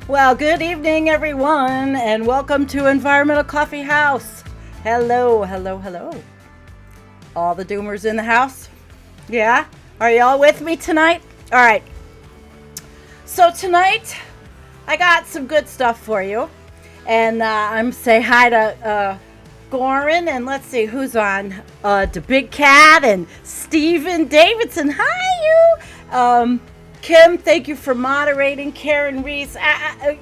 Well, good evening, everyone, and welcome to Environmental Coffee House. Hello, hello, hello. All the doomers in the house? Yeah? Are y'all with me tonight? All right. So, tonight, I got some good stuff for you. And I'm say hi to Goran, and let's see who's on. The Big Cat and Steven Davidson. Hi, you. Kim, thank you for moderating. Karen Reese,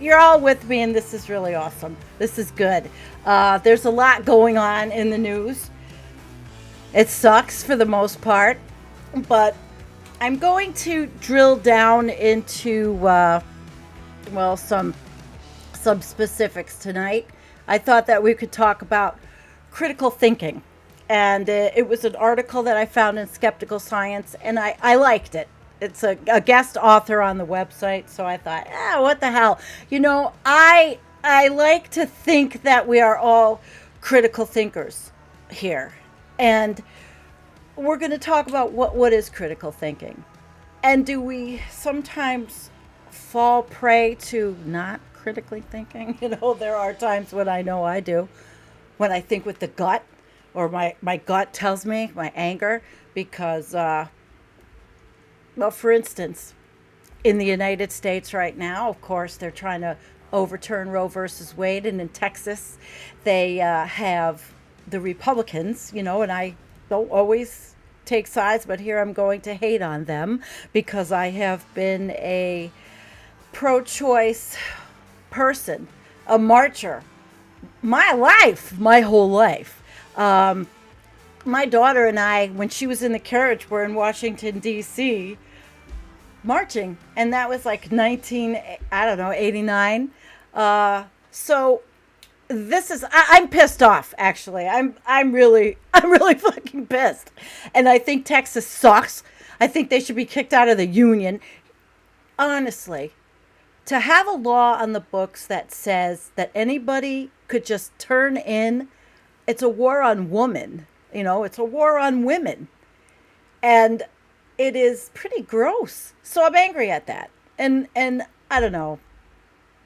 you're all with me, and this is really awesome. This is good. There's a lot going on in the news. It sucks for the most part, but I'm going to drill down into, some specifics tonight. I thought that we could talk about critical thinking. And it was an article that I found in Skeptical Science, and I liked it. It's a guest author on the website, so I thought, what the hell? I like to think that we are all critical thinkers here. And we're going to talk about what is critical thinking. And do we sometimes fall prey to not critically thinking? There are times when I know I do, when I think with the gut, or my gut tells me, my anger, because, for instance, in the United States right now, of course, they're trying to overturn Roe versus Wade, and in Texas, they have the Republicans, and I don't always take sides, but here I'm going to hate on them because I have been a pro-choice person, a marcher, my whole life. My daughter and I, when she was in the carriage, were in Washington, D.C., marching, and that was like 89. So this is, I'm pissed off, actually. I'm really fucking pissed. And I think Texas sucks. I think they should be kicked out of the union. Honestly, to have a law on the books that says that anybody could just turn in, it's a war on women. It's a war on women. And it is pretty gross. So I'm angry at that. And I don't know.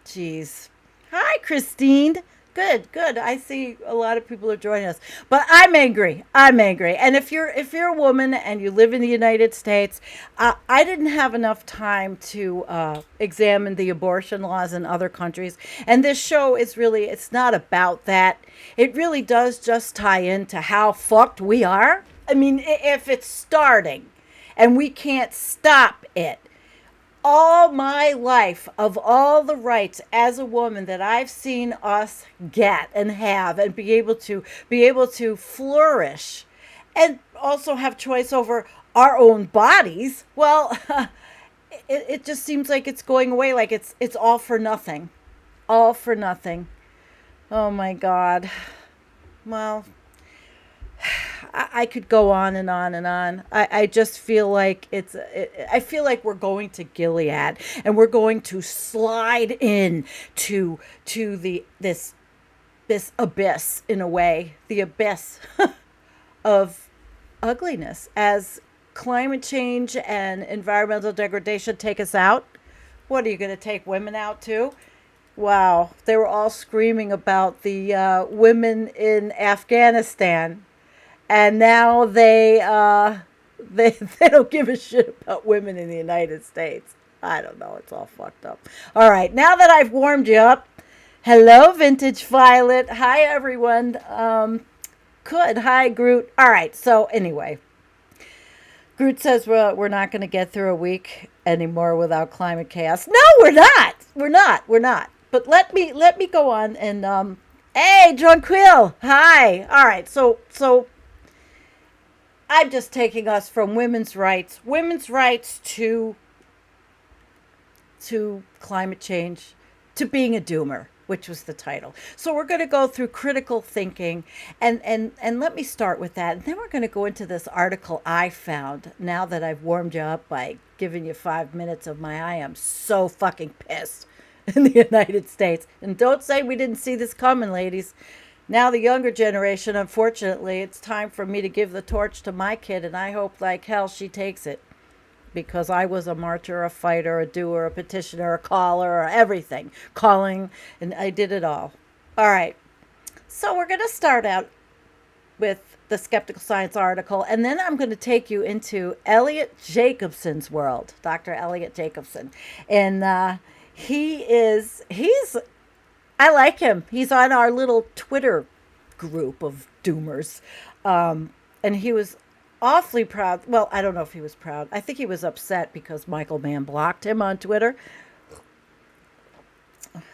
Jeez. Hi, Christine. Good. I see a lot of people are joining us. But I'm angry. And if you're a woman and you live in the United States, I didn't have enough time to examine the abortion laws in other countries. And this show it's not about that. It really does just tie into how fucked we are. I mean, if it's starting and we can't stop it. All my life, of all the rights as a woman that I've seen us get and have, and be able to flourish, and also have choice over our own bodies, well, it just seems like it's going away, like it's all for nothing. All for nothing. Oh my God. Well, I could go on and on and on. I just feel like I feel like we're going to Gilead, and we're going to slide in to this abyss, in a way, the abyss of ugliness, as climate change and environmental degradation take us out. What are you going to take women out too? Wow, they were all screaming about the women in Afghanistan. And now they don't give a shit about women in the United States. I don't know. It's all fucked up. All right. Now that I've warmed you up, hello, Vintage Violet. Hi, everyone. Good. Hi, Groot. All right. So anyway, Groot says we're not going to get through a week anymore without climate chaos. No, we're not. We're not. But let me go on and hey, John Quill. Hi. All right. So. I'm just taking us from women's rights to climate change, to being a doomer, which was the title. So we're going to go through critical thinking, and let me start with that. And then we're going to go into this article I found, now that I've warmed you up by giving you 5 minutes of I am so fucking pissed in the United States. And don't say we didn't see this coming, ladies. Now the younger generation, unfortunately, it's time for me to give the torch to my kid, and I hope like hell she takes it. because I was a marcher, a fighter, a doer, a petitioner, a caller, or everything. Calling, and I did it all. All right. So we're going to start out with the Skeptical Science article, and then I'm going to take you into Elliot Jacobson's world, Dr. Elliot Jacobson. And I like him. He's on our little Twitter group of doomers. And he was awfully proud. Well, I don't know if he was proud. I think he was upset because Michael Mann blocked him on Twitter.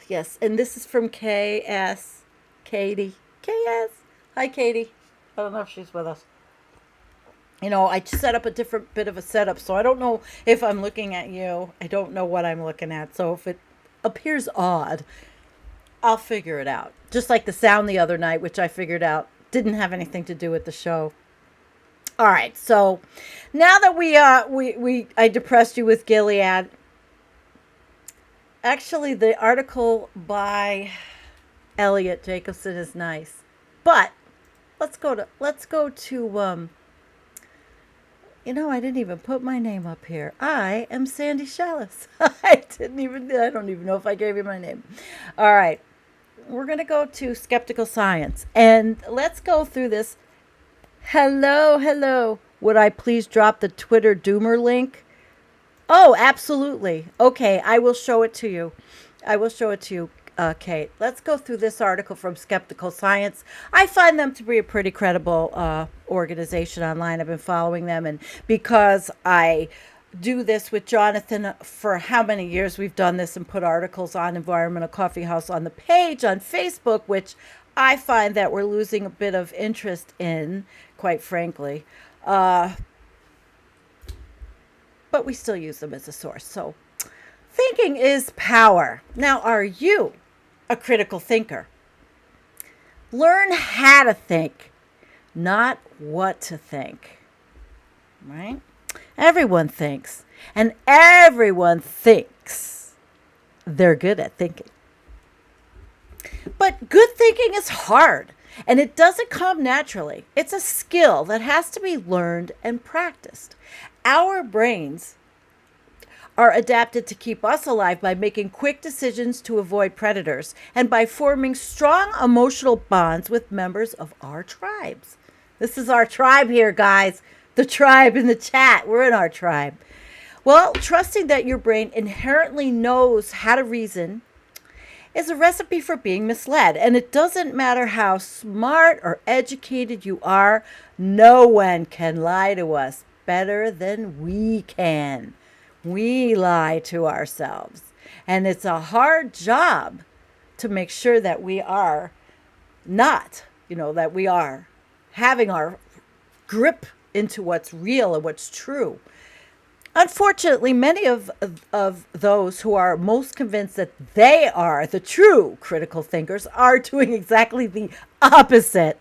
Yes, and this is from KS. Katie. KS. Hi, Katie. I don't know if she's with us. I set up a different bit of a setup, so I don't know if I'm looking at you. I don't know what I'm looking at. So if it appears odd, I'll figure it out. Just like the sound the other night, which I figured out didn't have anything to do with the show. All right, so now that I depressed you with Gilead. Actually, the article by Elliot Jacobson is nice, but let's go to I didn't even put my name up here. I am Sandy Shallis. I don't even know if I gave you my name. All right. We're going to go to Skeptical Science, and let's go through this. Hello. Would I please drop the Twitter Doomer link? Oh, absolutely. Okay, I will show it to you. Kate. Let's go through this article from Skeptical Science. I find them to be a pretty credible organization online. I've been following them, and because I do this with Jonathan for how many years we've done this and put articles on Environmental Coffee House on the page on Facebook, which I find that we're losing a bit of interest in, quite frankly. But we still use them as a source. So thinking is power. Now, are you a critical thinker? Learn how to think, not what to think. Right? Everyone thinks, and everyone thinks they're good at thinking. But good thinking is hard, and it doesn't come naturally. It's a skill that has to be learned and practiced. Our brains are adapted to keep us alive by making quick decisions to avoid predators and by forming strong emotional bonds with members of our tribes. This is our tribe here, guys. The tribe in the chat. We're in our tribe. Well, trusting that your brain inherently knows how to reason is a recipe for being misled. And it doesn't matter how smart or educated you are, no one can lie to us better than we can. We lie to ourselves. And it's a hard job to make sure that we are not, that we are having our grip into what's real and what's true. Unfortunately, many of those who are most convinced that they are the true critical thinkers are doing exactly the opposite.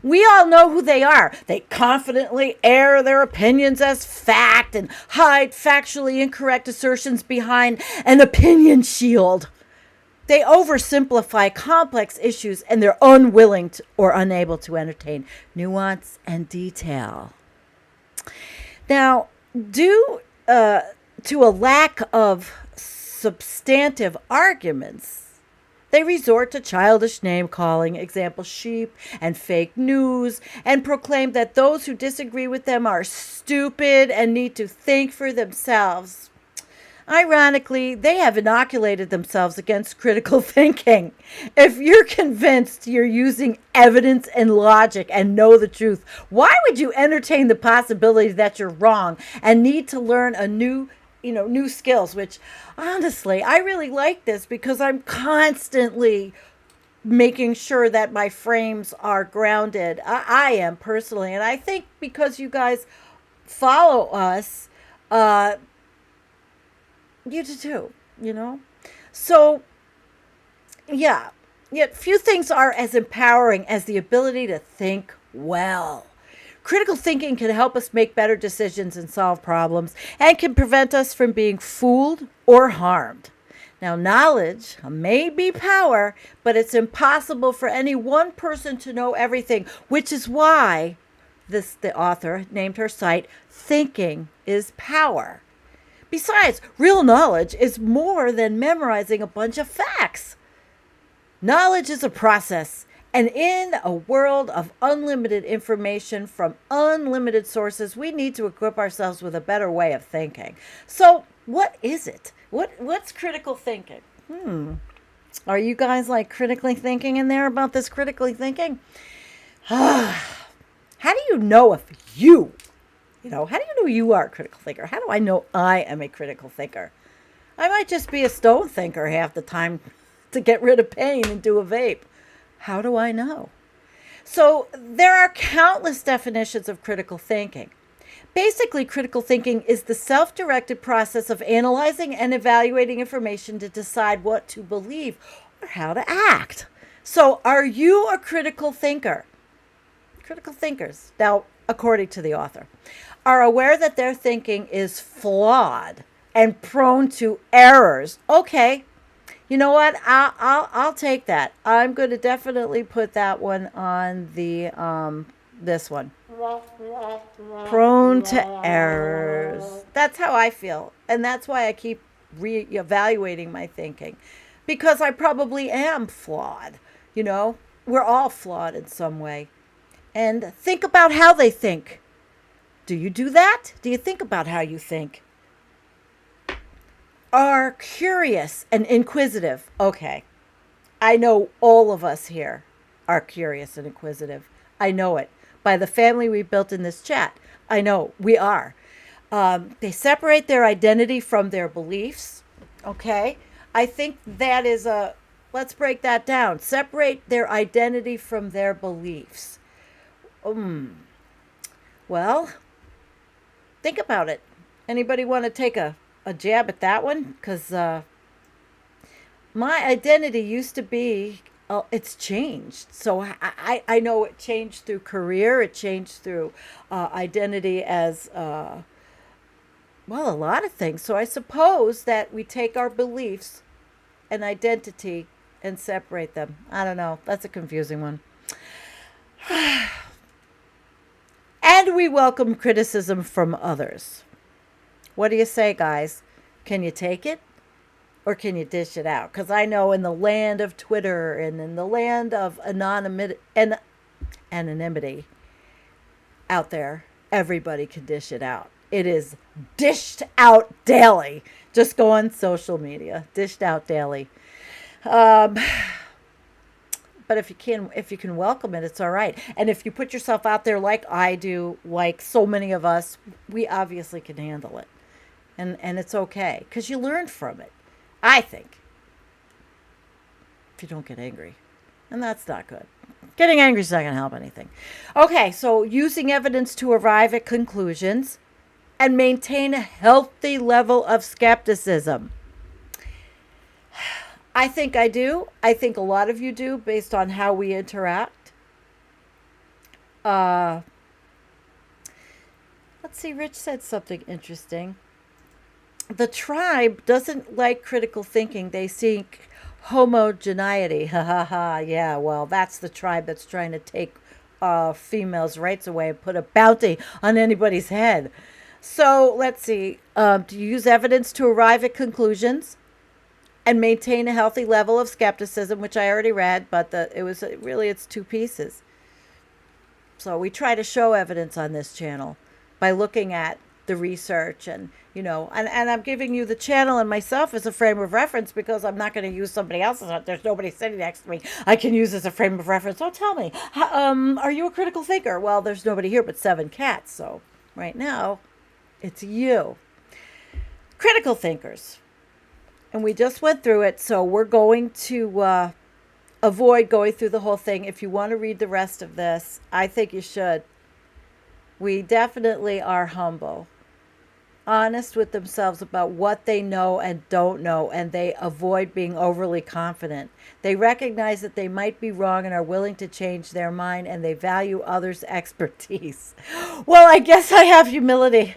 We all know who they are. They confidently air their opinions as fact and hide factually incorrect assertions behind an opinion shield. They oversimplify complex issues, and they're unwilling or unable to entertain nuance and detail. Now, due to a lack of substantive arguments, they resort to childish name-calling, example sheep and fake news, and proclaim that those who disagree with them are stupid and need to think for themselves. Ironically, they have inoculated themselves against critical thinking. If you're convinced you're using evidence and logic and know the truth, why would you entertain the possibility that you're wrong and need to learn a new skills, which honestly, I really like this because I'm constantly making sure that my frames are grounded. I am personally, and I think because you guys follow us, you do too, So, yeah. Yet few things are as empowering as the ability to think well. Critical thinking can help us make better decisions and solve problems and can prevent us from being fooled or harmed. Now, knowledge may be power, but it's impossible for any one person to know everything, which is why the author named her site Thinking is Power. Besides, real knowledge is more than memorizing a bunch of facts. Knowledge is a process, and in a world of unlimited information from unlimited sources, we need to equip ourselves with a better way of thinking. So, what is it? What's critical thinking? Are you guys like critically thinking in there about this critically thinking? How do you know if how do you know you are a critical thinker? How do I know I am a critical thinker? I might just be a stone thinker half the time to get rid of pain and do a vape. How do I know? So there are countless definitions of critical thinking. Basically, critical thinking is the self-directed process of analyzing and evaluating information to decide what to believe or how to act. So are you a critical thinker? Critical thinkers, now, according to the author, are aware that their thinking is flawed and prone to errors. Okay, you know what? I'll take that. I'm going to definitely put that one on the this one. Prone to errors. That's how I feel, and that's why I keep reevaluating my thinking, because I probably am flawed. We're all flawed in some way. And think about how they think. Do you do that? Do you think about how you think? Are curious and inquisitive. Okay. I know all of us here are curious and inquisitive. I know it. By the family we built in this chat, I know we are. They separate their identity from their beliefs. Okay. I think that is let's break that down. Separate their identity from their beliefs. Well, think about it. Anybody want to take a jab at that one? Because my identity used to be, it's changed. So I know it changed through career. It changed through identity as, a lot of things. So I suppose that we take our beliefs and identity and separate them. I don't know. That's a confusing one. And we welcome criticism from others. What do you say, guys? Can you take it? Or can you dish it out? Because I know in the land of Twitter and in the land of anonymity out there, everybody can dish it out. It is dished out daily. Just go on social media. Dished out daily. But if you can welcome it, it's all right. And if you put yourself out there like I do, like so many of us, we obviously can handle it. And it's okay, because you learn from it, I think. If you don't get angry. And that's not good. Getting angry is not going to help anything. Okay, so using evidence to arrive at conclusions and maintain a healthy level of skepticism. I think I do. I think a lot of you do, based on how we interact. Let's see, Rich said something interesting. The tribe doesn't like critical thinking. They seek homogeneity. Ha ha ha. Yeah, well, that's the tribe that's trying to take females' rights away and put a bounty on anybody's head. So let's see. Do you use evidence to arrive at conclusions? And maintain a healthy level of skepticism, which I already read, but it's two pieces. So we try to show evidence on this channel by looking at the research and I'm giving you the channel and myself as a frame of reference, because I'm not going to use somebody else's. There's nobody sitting next to me I can use as a frame of reference. So tell me, are you a critical thinker? Well, there's nobody here but 7 cats. So right now, it's you. Critical thinkers. And we just went through it, so we're going to avoid going through the whole thing. If you want to read the rest of this, I think you should. We definitely are humble, honest with themselves about what they know and don't know, and they avoid being overly confident. They recognize that they might be wrong and are willing to change their mind, and they value others' expertise. Well, I guess I have humility.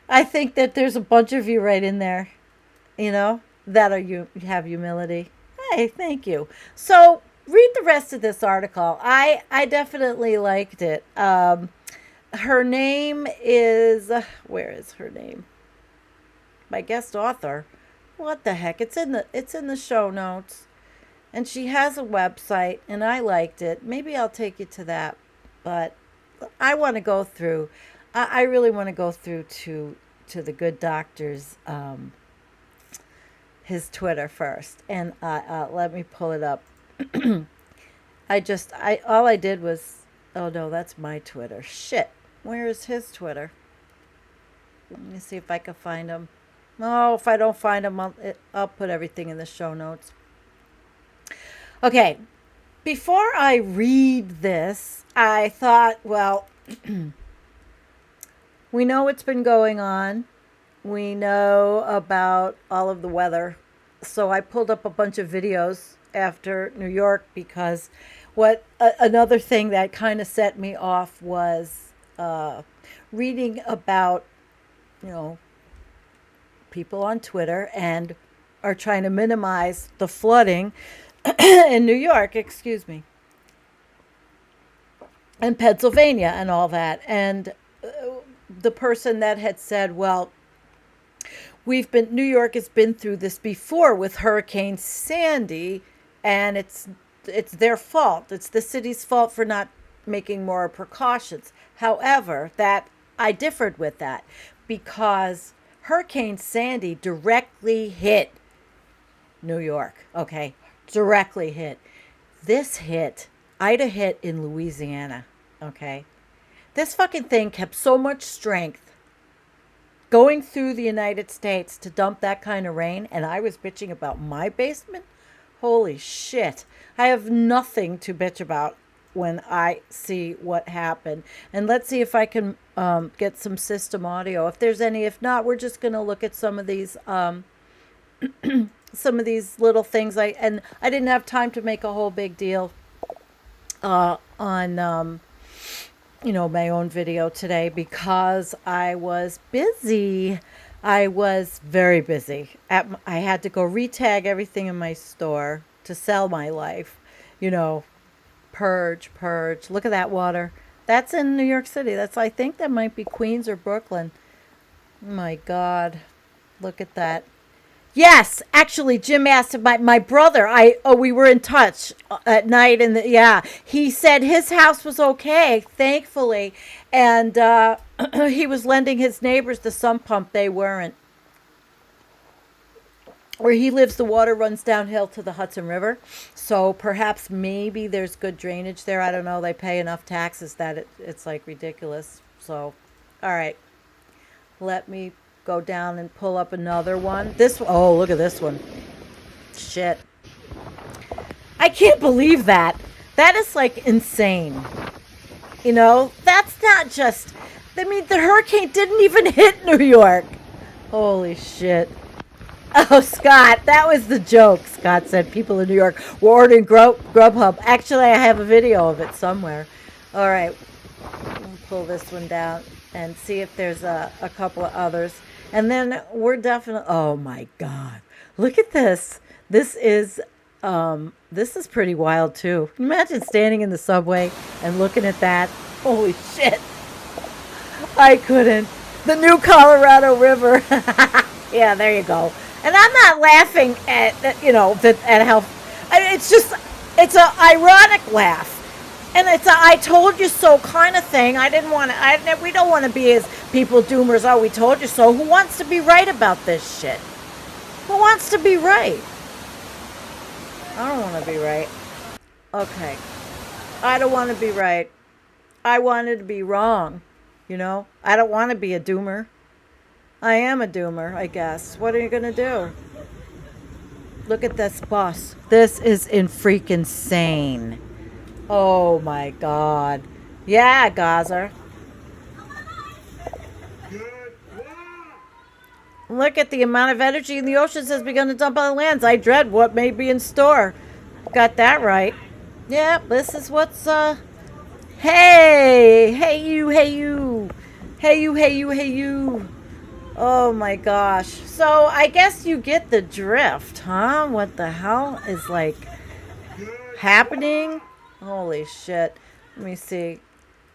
I think that there's a bunch of you right in there, that you have humility. Hey, thank you. So read the rest of this article. I definitely liked it. Her name is, where is her name? my guest author. What the heck? It's in the show notes. And she has a website, and I liked it. Maybe I'll take you to that. But I want to go through. I really want to go through to the good doctor's his Twitter first, and let me pull it up. I all I did was, oh no, that's my Twitter. Shit, where is his Twitter? Let me see if I can find him. Oh, if I don't find him, I'll put everything in the show notes. Okay, before I read this, I thought, well, we know what's been going on. We know about all of the weather. So I pulled up a bunch of videos after New York because another thing that kind of set me off was reading about, you know, people on Twitter and are trying to minimize the flooding in New York, excuse me, and Pennsylvania and all that. And the person that had said, well, New York has been through this before with Hurricane Sandy, and it's their fault. It's the city's fault for not making more precautions. However, that I differed with that because Hurricane Sandy directly hit New York. Okay, directly hit. Ida hit in Louisiana. Okay, this fucking thing kept so much strength going through the United States to dump that kind of rain, and I was bitching about my basement. Holy shit. I have nothing to bitch about when I see what happened. And let's see if I can get some system audio. If there's any, if not, we're just going to look at some of these little things. I didn't have time to make a whole big deal on my own video today because I was busy. I was very busy. I had to go retag everything in my store to sell my life. Purge. Look at that water. That's in New York City. I think that might be Queens or Brooklyn. Oh my God. Look at that. Yes, actually, Jim asked my brother. We were in touch at night, and he said his house was okay, thankfully, and he was lending his neighbors the sump pump. They weren't. Where he lives, the water runs downhill to the Hudson River, so perhaps maybe there's good drainage there. I don't know. They pay enough taxes that it's like ridiculous. So, all right, let me go down and pull up another one. Oh, look at this one. Shit. I can't believe that. That is like insane. That's not just, the hurricane didn't even hit New York. Holy shit. Oh, Scott, that was the joke. Scott said people in New York were ordering Grubhub. Actually, I have a video of it somewhere. All right. I'll pull this one down and see if there's a couple of others. And then we're definitely, oh my God, look at this. This is pretty wild too. Imagine standing in the subway and looking at that. Holy shit. I couldn't. The new Colorado River. Yeah, there you go. And I'm not laughing at how, it's an ironic laugh. And it's a I told you so kind of thing. We don't want to be as people doomers. Oh, we told you so. Who wants to be right about this shit? Who wants to be right? I don't want to be right. Okay. I don't want to be right. I wanted to be wrong. I don't want to be a doomer. I am a doomer, I guess. What are you going to do? Look at this bus. This is freaking insane. Oh my God. Yeah, Gaza. Look at the amount of energy in the oceans has begun to dump on the lands. I dread what may be in store. Got that right. Yeah, this is what's Hey you. Oh my gosh. So I guess you get the drift, huh? What the hell is happening? Holy shit. Let me see.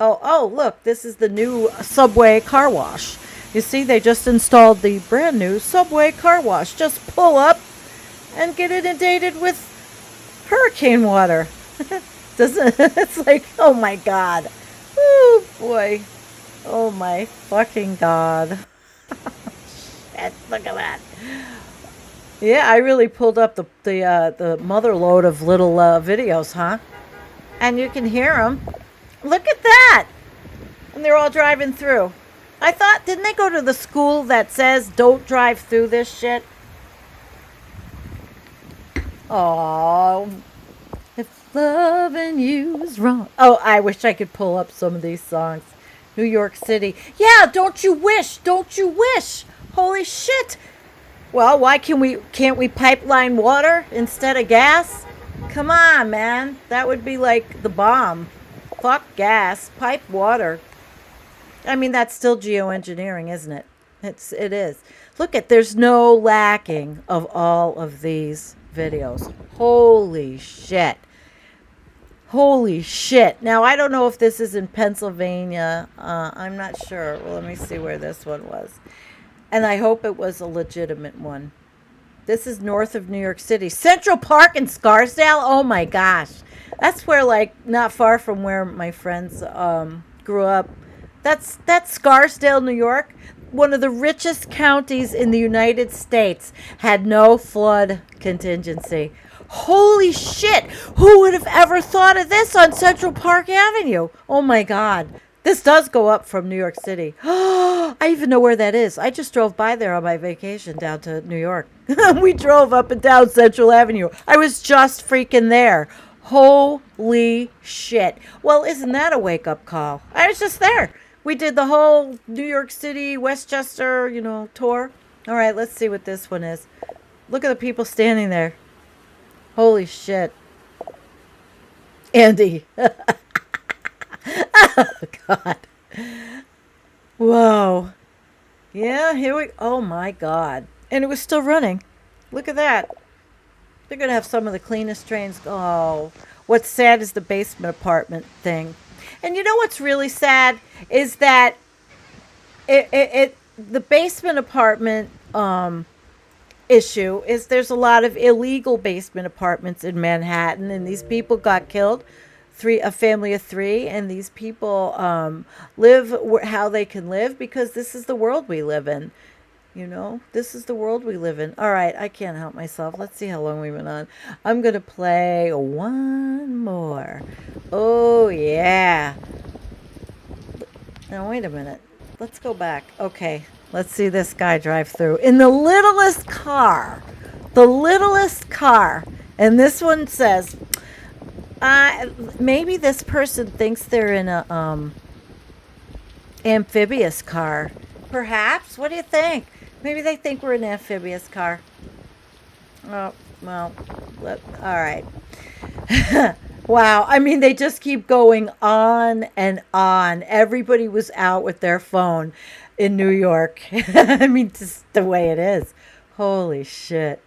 Oh, look, this is the new subway car wash. You see, they just installed the brand new subway car wash. Just pull up and get inundated with hurricane water. Doesn't it's like, oh my god. Oh boy. Oh my fucking god. Shit, look at that. Yeah, I really pulled up the mother load of little videos, huh? And you can hear them. Look at that. And they're all driving through. I thought, didn't they go to the school that says don't drive through this shit? Oh, if loving you is wrong. Oh, I wish I could pull up some of these songs. New York City. Yeah, don't you wish? Don't you wish? Holy shit. Well, why can't we pipeline water instead of gas? Come on, man. That would be like the bomb. Fuck gas, pipe water. I mean, that's still geoengineering, isn't it? It is. Look at, there's no lacking of all of these videos. Holy shit. Holy shit. Now, I don't know if this is in Pennsylvania. I'm not sure. Well, let me see where this one was. And I hope it was a legitimate one. This is north of New York City. Central Park in Scarsdale? Oh my gosh. That's where, like, not far from where my friends grew up. That's Scarsdale, New York. One of the richest counties in the United States had no flood contingency. Holy shit! Who would have ever thought of this on Central Park Avenue? Oh my God. This does go up from New York City. I even know where that is. I just drove by there on my vacation down to New York. We drove up and down Central Avenue. I was just freaking there. Holy shit. Well, isn't that a wake-up call? I was just there. We did the whole New York City, Westchester, tour. All right, let's see what this one is. Look at the people standing there. Holy shit. Andy. Oh, God. Whoa. Yeah, here we... Oh, my God. And it was still running. Look at that. They're going to have some of the cleanest trains. Oh, what's sad is the basement apartment thing. And you know what's really sad is that the basement apartment issue is there's a lot of illegal basement apartments in Manhattan, and these people got killed. A family of 3, and these people live how they can live because this is the world we live in. This is the world we live in. All right, I can't help myself. Let's see how long we went on. I'm going to play one more. Oh, yeah. Now, wait a minute. Let's go back. Okay, let's see this guy drive through in the littlest car. The littlest car. And this one says, maybe this person thinks they're in a amphibious car. Perhaps. What do you think? Maybe they think we're in an amphibious car. Oh, well, all right. Wow. I mean, they just keep going on and on. Everybody was out with their phone in New York. I mean, just the way it is. Holy shit.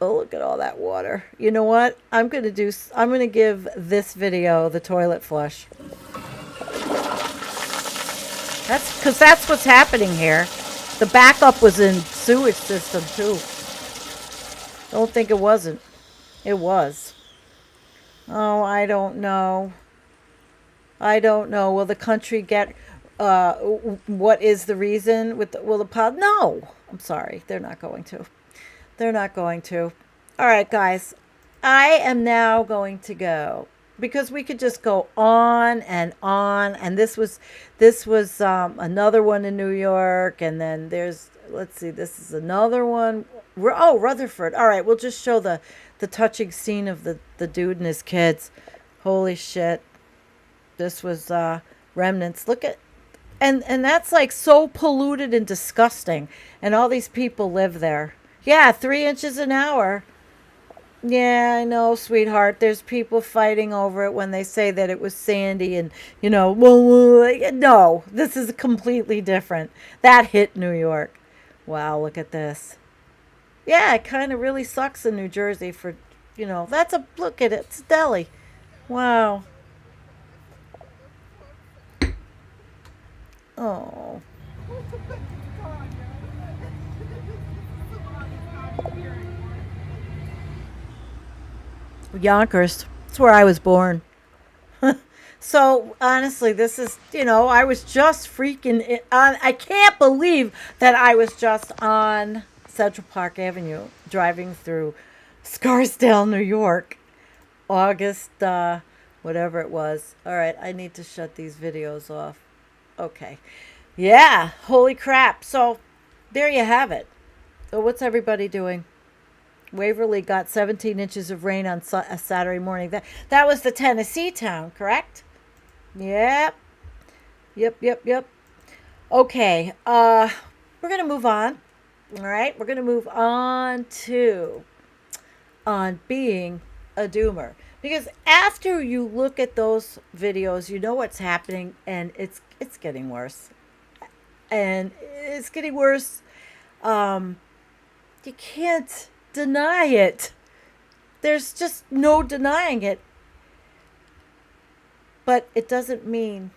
Oh, look at all that water. You know what? I'm going to give this video the toilet flush. That's what's happening here. The backup was in sewage system too. Don't think it wasn't. It was. Oh, I don't know. Will the country get what is the reason will the pod? No. I'm sorry. They're not going to. All right, guys. I am now going to go. Because we could just go on, and this was another one in New York, and then let's see, this is another one. Rutherford. All right, we'll just show the touching scene of the dude and his kids. Holy shit. This was remnants. Look at, and that's like so polluted and disgusting, and all these people live there. Yeah, 3 inches an hour. Yeah, I know, sweetheart. There's people fighting over it when they say that it was Sandy and, no, this is completely different. That hit New York. Wow, look at this. Yeah, it kind of really sucks in New Jersey for, look at it. It's Delhi. Wow. Oh. Yonkers. That's where I was born. So honestly, this is, I was just on. I can't believe that I was just on Central Park Avenue driving through Scarsdale, New York, August, whatever it was. All right, I need to shut these videos off. Okay. Yeah, holy crap. So there you have it. So what's everybody doing? Waverly got 17 inches of rain on a Saturday morning. That was the Tennessee town, correct? Yep. Yep. Okay. We're going to move on. All right. We're going to move on to on being a doomer. Because after you look at those videos, you know what's happening, and it's getting worse. And it's getting worse. You can't deny it. There's just no denying it. But it doesn't mean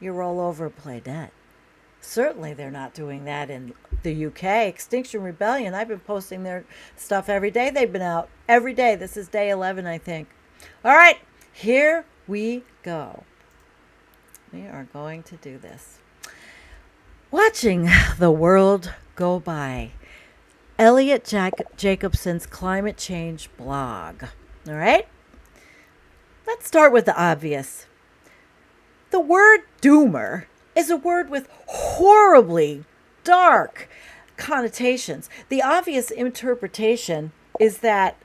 you roll over and play dead. Certainly they're not doing that in the UK. Extinction Rebellion, I've been posting their stuff every day. They've been out every day. This is day 11, I think. All right, here we go. We are going to do this. Watching the world go by. Elliot Jacobson's climate change blog. All right? Let's start with the obvious. The word doomer is a word with horribly dark connotations. The obvious interpretation is that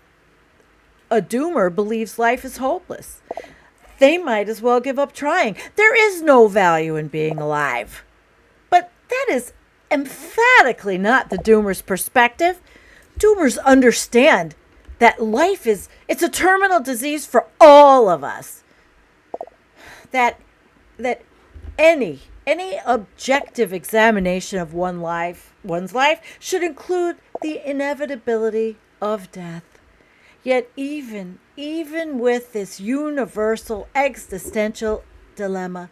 a doomer believes life is hopeless. They might as well give up trying. There is no value in being alive. But that is emphatically not the doomer's perspective. Doomers understand that life it's a terminal disease for all of us. That any objective examination of one's life should include the inevitability of death. Yet even with this universal existential dilemma,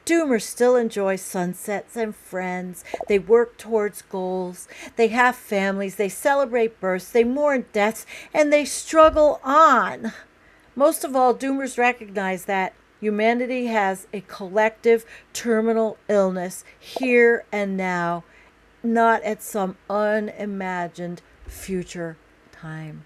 doomers still enjoy sunsets and friends. They work towards goals. They have families. They celebrate births. They mourn deaths. And they struggle on. Most of all, doomers recognize that humanity has a collective terminal illness here and now, not at some unimagined future time.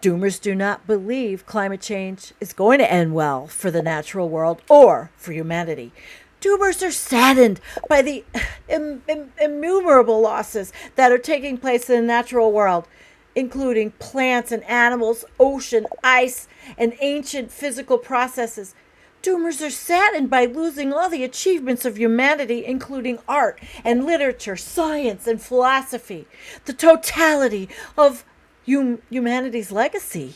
Doomers do not believe climate change is going to end well for the natural world or for humanity. Doomers are saddened by the innumerable losses that are taking place in the natural world, including plants and animals, ocean, ice, and ancient physical processes. Doomers are saddened by losing all the achievements of humanity, including art and literature, science and philosophy, the totality of humanity's legacy.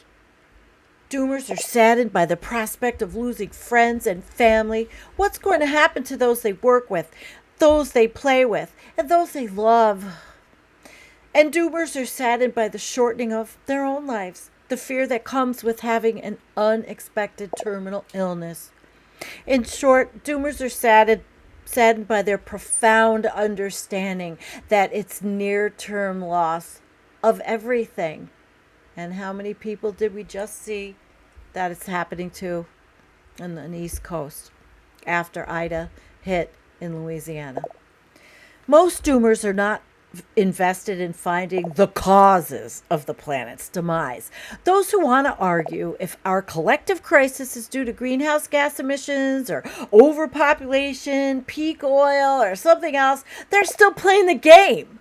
Doomers are saddened by the prospect of losing friends and family. What's going to happen to those they work with, those they play with, and those they love? And doomers are saddened by the shortening of their own lives, the fear that comes with having an unexpected terminal illness. In short, doomers are saddened by their profound understanding that it's near-term loss of everything. And how many people did we just see that it's happening to on the East Coast after Ida hit in Louisiana? Most doomers are not invested in finding the causes of the planet's demise. Those who want to argue if our collective crisis is due to greenhouse gas emissions or overpopulation, peak oil, or something else, they're still playing the game.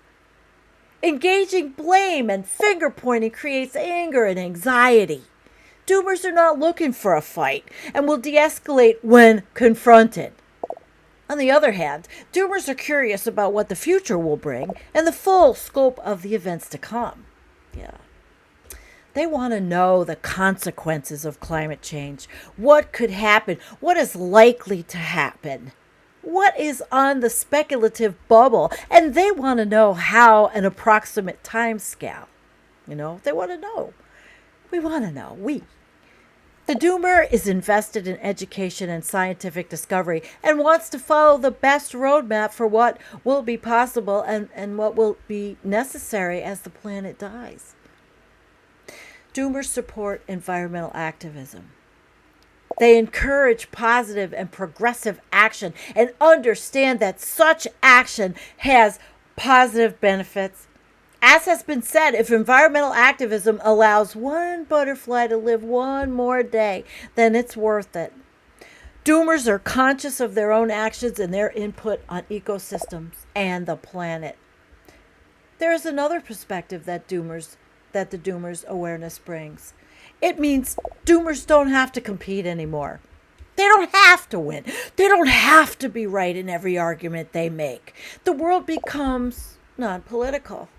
Engaging blame and finger pointing creates anger and anxiety. Doomers are not looking for a fight and will de-escalate when confronted. On the other hand, doomers are curious about what the future will bring and the full scope of the events to come. Yeah. They want to know the consequences of climate change. What could happen? What is likely to happen? What is on the speculative bubble? And they want to know how an approximate time scale. They want to know. We want to know. The doomer is invested in education and scientific discovery and wants to follow the best roadmap for what will be possible and what will be necessary as the planet dies. Doomers support environmental activism. They encourage positive and progressive action and understand that such action has positive benefits. As has been said, if environmental activism allows one butterfly to live one more day, then it's worth it. Doomers are conscious of their own actions and their input on ecosystems and the planet. There is another perspective that the Doomers awareness brings. It means Doomers don't have to compete anymore. They don't have to win. They don't have to be right in every argument they make. The world becomes non-political.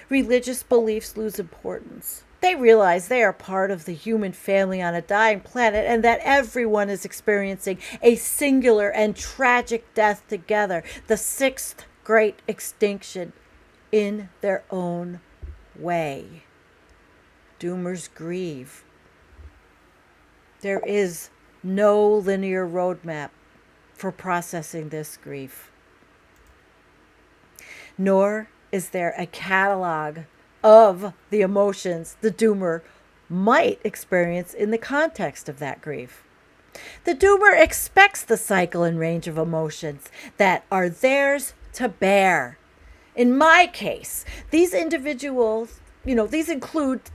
Religious beliefs lose importance. They realize they are part of the human family on a dying planet and that everyone is experiencing a singular and tragic death together, the sixth great extinction, in their own way. Doomers grieve. There is no linear roadmap for processing this grief, nor is there a catalog of the emotions the doomer might experience in the context of that grief. The doomer expects the cycle and range of emotions that are theirs to bear. In my case, these include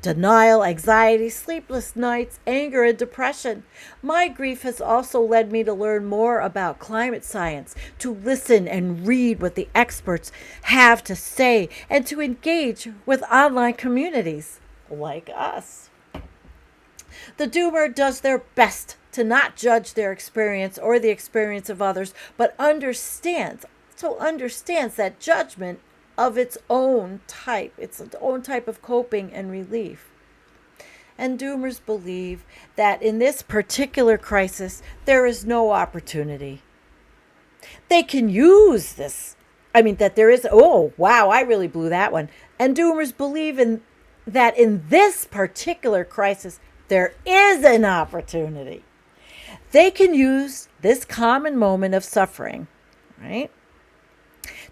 denial, anxiety, sleepless nights, anger, and depression. My grief has also led me to learn more about climate science, to listen and read what the experts have to say, and to engage with online communities like us. The doomer does their best to not judge their experience or the experience of others, but understands that judgment of its own type of coping and relief. And doomers believe that in this particular crisis, there is no opportunity. They can use this. That there is, oh, wow, I really blew that one. And doomers believe that in this particular crisis, there is an opportunity. They can use this common moment of suffering, right,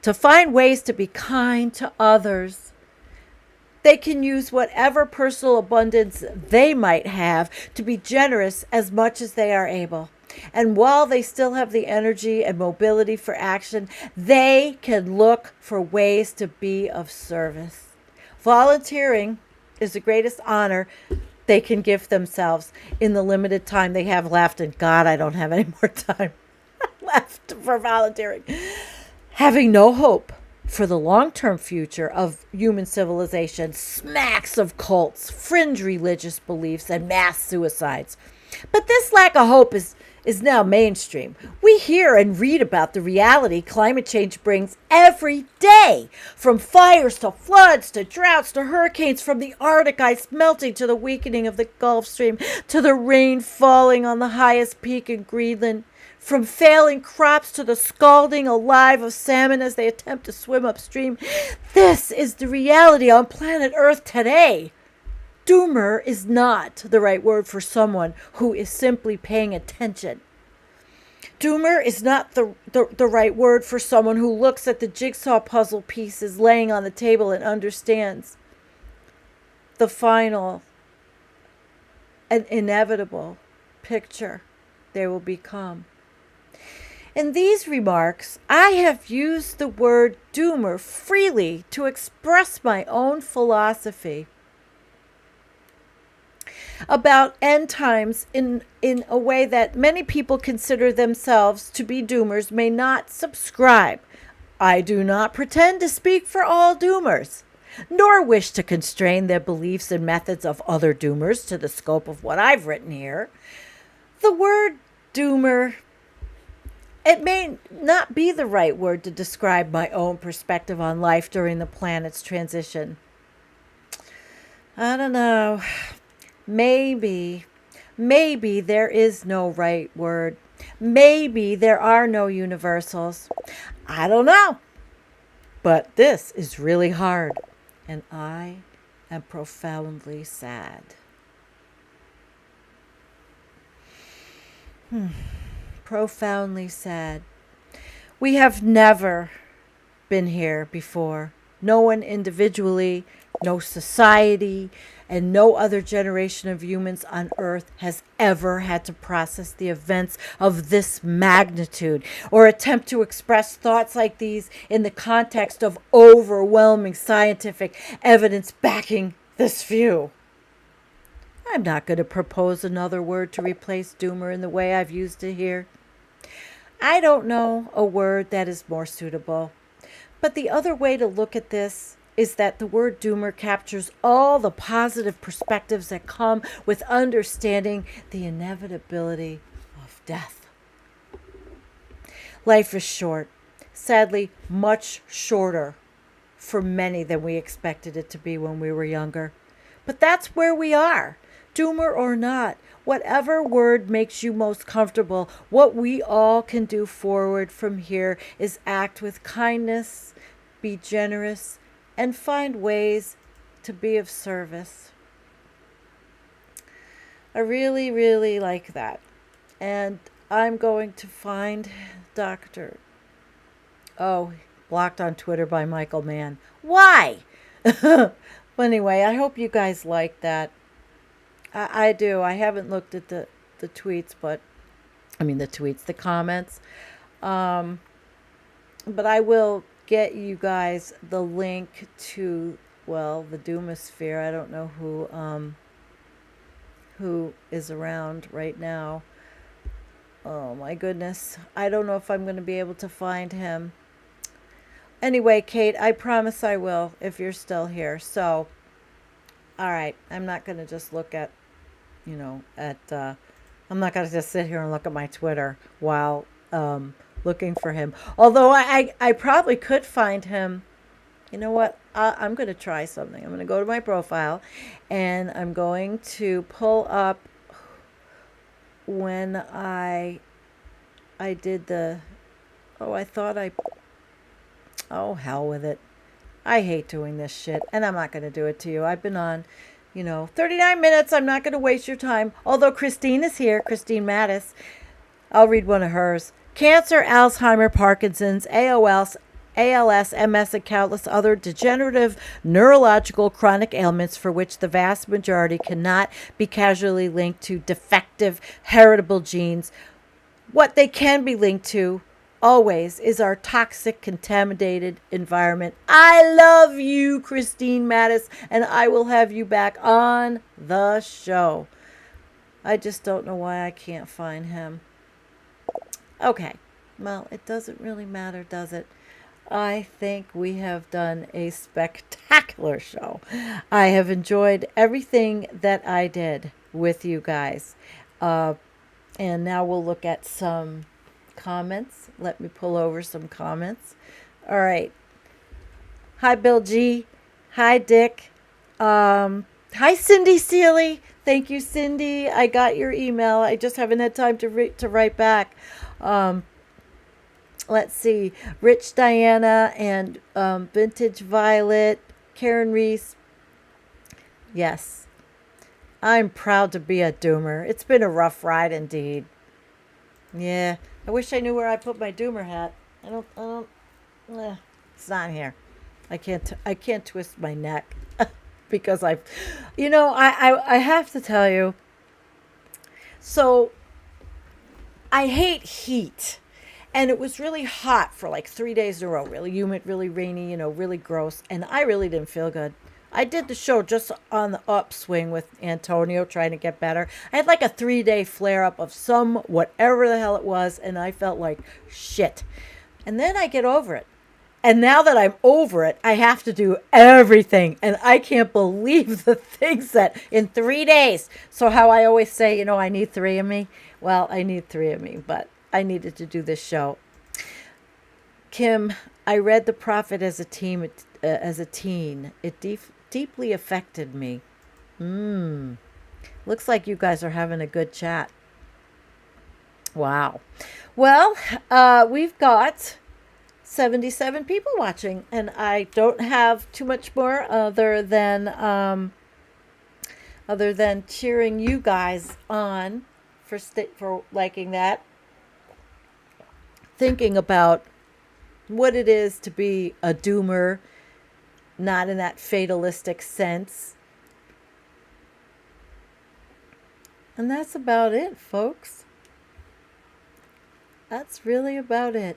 to find ways to be kind to others. They can use whatever personal abundance they might have to be generous as much as they are able. And while they still have the energy and mobility for action, they can look for ways to be of service. Volunteering is the greatest honor they can give themselves in the limited time they have left. And God, I don't have any more time left for volunteering. Having no hope for the long-term future of human civilization smacks of cults, fringe religious beliefs, and mass suicides. But this lack of hope is now mainstream. We hear and read about the reality climate change brings every day, from fires to floods to droughts to hurricanes, from the Arctic ice melting to the weakening of the Gulf Stream to the rain falling on the highest peak in Greenland. From failing crops to the scalding alive of salmon as they attempt to swim upstream. This is the reality on planet Earth today. Doomer is not the right word for someone who is simply paying attention. Doomer is not the right word for someone who looks at the jigsaw puzzle pieces laying on the table and understands the final and inevitable picture they will become. In these remarks, I have used the word doomer freely to express my own philosophy about end times in a way that many people consider themselves to be doomers may not subscribe. I do not pretend to speak for all doomers, nor wish to constrain their beliefs and methods of other doomers to the scope of what I've written here. The word doomer, it may not be the right word to describe my own perspective on life during the planet's transition. I don't know. Maybe there is no right word. Maybe there are no universals. I don't know. But this is really hard, and I am profoundly sad. Profoundly sad. We have never been here before. No one individually, No society and no other generation of humans on earth has ever had to process the events of this magnitude or attempt to express thoughts like these in the context of overwhelming scientific evidence backing this view. I'm not going to propose another word to replace doomer in the way I've used it here. I don't know a word that is more suitable. But the other way to look at this is that the word doomer captures all the positive perspectives that come with understanding the inevitability of death. Life is short, sadly, much shorter for many than we expected it to be when we were younger. But that's where we are. Doomer or not, whatever word makes you most comfortable, what we all can do forward from here is act with kindness, be generous, and find ways to be of service. I really, really like that. And I'm going to find Dr. Oh, blocked on Twitter by Michael Mann. Why? But anyway, I hope you guys like that. I do. I haven't looked at the tweets, but the comments. But I will get you guys the link to, well, the Doomosphere. I don't know who is around right now. Oh my goodness. I don't know if I'm going to be able to find him. Anyway, Kate, I promise I will if you're still here. So, all right. I'm not going to just look at, I'm not going to just sit here and look at my Twitter while looking for him. Although I probably could find him. You know what? I'm going to try something. I'm going to go to my profile and I'm going to pull up when I did the, oh, hell with it. I hate doing this shit and I'm not going to do it to you. I've been on, 39 minutes. I'm not going to waste your time. Although Christine is here, Christine Mattis. I'll read one of hers. Cancer, Alzheimer, Parkinson's, ALS, MS, and countless other degenerative neurological chronic ailments for which the vast majority cannot be casually linked to defective heritable genes. What they can be linked to always is our toxic, contaminated environment. I love you, Christine Mattis, and I will have you back on the show. I just don't know why I can't find him. Okay, well, it doesn't really matter, does it? I think we have done a spectacular show. I have enjoyed everything that I did with you guys. And now we'll look at some comments. Let me pull over some comments. All right. Hi, Bill G. Hi, Dick. Hi, Cindy Seeley. Thank you, Cindy. I got your email. I just haven't had time to write back. Let's see. Rich Diana and Vintage Violet. Karen Reese. Yes. I'm proud to be a doomer. It's been a rough ride indeed. Yeah. I wish I knew where I put my doomer hat. It's not here. I can't twist my neck because I have to tell you. So I hate heat. And it was really hot for like 3 days in a row. Really humid, really rainy, really gross. And I really didn't feel good. I did the show just on the upswing with Antonio, trying to get better. I had like a 3-day flare-up of some whatever the hell it was. And I felt like shit. And then I get over it. And now that I'm over it, I have to do everything. And I can't believe the things that in 3 days. So how I always say, I need 3 of me. Well, I need 3 of me, but I needed to do this show. Kim, I read The Prophet as a teen. It deeply affected me. Looks like you guys are having a good chat. Wow. Well, we've got 77 people watching, and I don't have too much more other than cheering you guys on for liking that. Thinking about what it is to be a doomer not in that fatalistic sense. And that's about it, folks. That's really about it.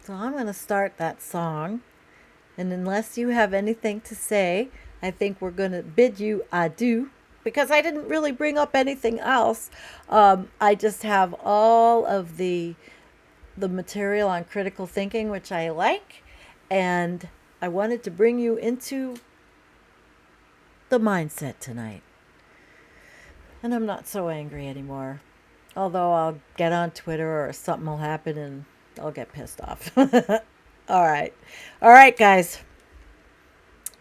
So I'm going to start that song. And unless you have anything to say, I think we're going to bid you adieu. Because I didn't really bring up anything else. I just have all of the material on critical thinking, which I like. And I wanted to bring you into the mindset tonight. And I'm not so angry anymore. Although I'll get on Twitter or something will happen and I'll get pissed off. All right. All right, guys.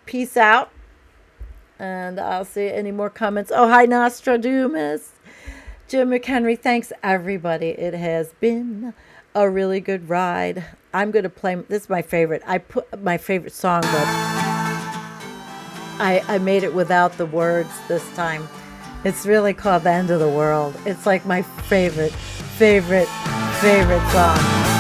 Peace out. And I'll see any more comments. Oh, hi, Nostradamus. Jim McHenry, thanks, everybody. It has been a really good ride. I'm going to play. This is my favorite. I put my favorite song, but I made it without the words this time. It's really called The End of the World. It's like my favorite song.